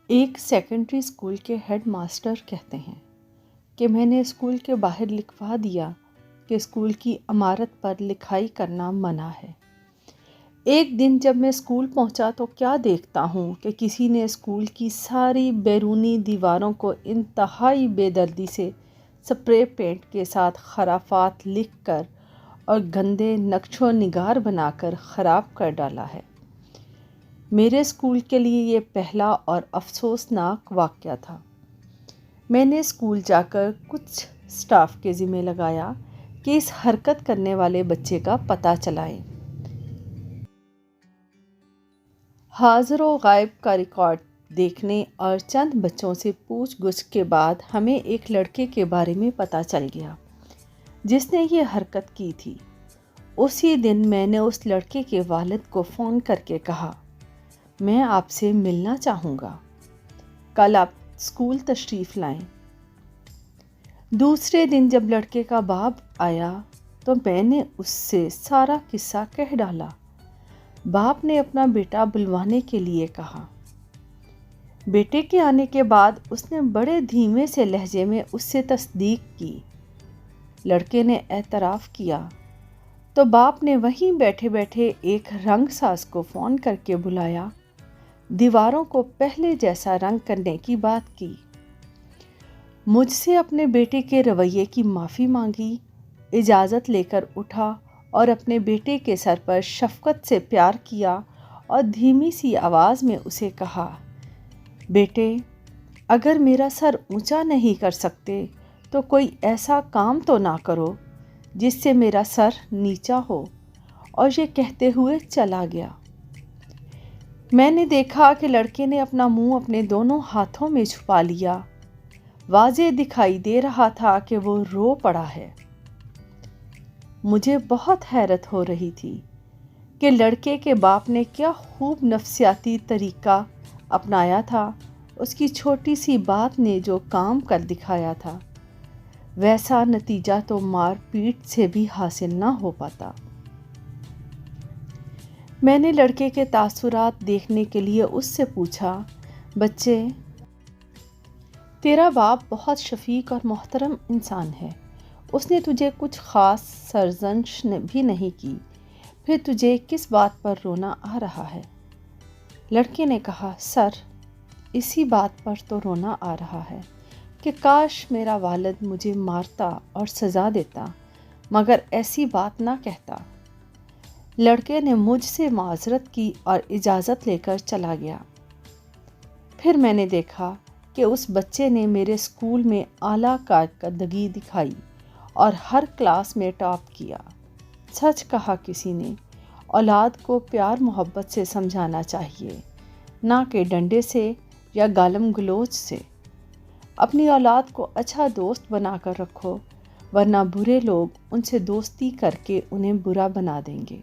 ایک secondary school کے head master کہتے ہیں کہ میں نے اسکول کے باہر لکھوا دیا کہ اسکول کی عمارت پر لکھائی کرنا منع ہے۔ ایک دن جب میں اسکول پہنچا تو کیا دیکھتا ہوں کہ کسی نے اسکول کی ساری بیرونی دیواروں کو انتہائی بے دردی سے سپرے پینٹ کے ساتھ خرافات لکھ کر اور گندے نقش و نگار بنا کر خراب کر ڈالا ہے۔ میرے اسکول کے لیے یہ پہلا اور افسوسناک واقعہ تھا۔ میں نے اسکول جا کر کچھ اسٹاف کے ذمہ لگایا کہ اس حرکت کرنے والے بچے کا پتہ چلائیں۔ حاضر و غائب کا ریکارڈ دیکھنے اور چند بچوں سے پوچھ گچھ کے بعد ہمیں ایک لڑکے کے بارے میں پتہ چل گیا جس نے یہ حرکت کی تھی۔ اسی دن میں نے اس لڑکے کے والد کو فون کر کے کہا، میں آپ سے ملنا چاہوں گا، کل آپ اسکول تشریف لائیں۔ دوسرے دن جب لڑکے کا باپ آیا تو میں نے اس سے سارا قصہ کہہ ڈالا۔ باپ نے اپنا بیٹا بلوانے کے لیے کہا۔ بیٹے کے آنے کے بعد اس نے بڑے دھیمے سے لہجے میں اس سے تصدیق کی۔ لڑکے نے اعتراف کیا تو باپ نے وہیں بیٹھے بیٹھے ایک رنگ ساز کو فون کر کے بلایا، دیواروں کو پہلے جیسا رنگ کرنے کی بات کی، مجھ سے اپنے بیٹے کے رویے کی معافی مانگی، اجازت لے کر اٹھا اور اپنے بیٹے کے سر پر شفقت سے پیار کیا اور دھیمی سی آواز میں اسے کہا، بیٹے، اگر میرا سر اونچا نہیں کر سکتے تو کوئی ایسا کام تو نہ کرو جس سے میرا سر نیچا ہو، اور یہ کہتے ہوئے چلا گیا۔ میں نے دیکھا کہ لڑکے نے اپنا منہ اپنے دونوں ہاتھوں میں چھپا لیا۔ واضح دکھائی دے رہا تھا کہ وہ رو پڑا ہے۔ مجھے بہت حیرت ہو رہی تھی کہ لڑکے کے باپ نے کیا خوب نفسیاتی طریقہ اپنایا تھا۔ اس کی چھوٹی سی بات نے جو کام کر دکھایا تھا، ویسا نتیجہ تو مار پیٹ سے بھی حاصل نہ ہو پاتا۔ میں نے لڑکے کے تاثرات دیکھنے کے لیے اس سے پوچھا، بچے، تیرا باپ بہت شفیق اور محترم انسان ہے، اس نے تجھے کچھ خاص سرزنش بھی نہیں کی، پھر تجھے کس بات پر رونا آ رہا ہے؟ لڑکے نے کہا، سر، اسی بات پر تو رونا آ رہا ہے کہ کاش میرا والد مجھے مارتا اور سزا دیتا، مگر ایسی بات نہ کہتا۔ لڑکے نے مجھ سے معذرت کی اور اجازت لے کر چلا گیا۔ پھر میں نے دیکھا کہ اس بچے نے میرے اسکول میں اعلیٰ کارکردگی دکھائی اور ہر کلاس میں ٹاپ کیا۔ سچ کہا کسی نے، اولاد کو پیار محبت سے سمجھانا چاہیے، نہ کہ ڈنڈے سے یا گالم گلوچ سے۔ اپنی اولاد کو اچھا دوست بنا کر رکھو، ورنہ برے لوگ ان سے دوستی کر کے انہیں برا بنا دیں گے۔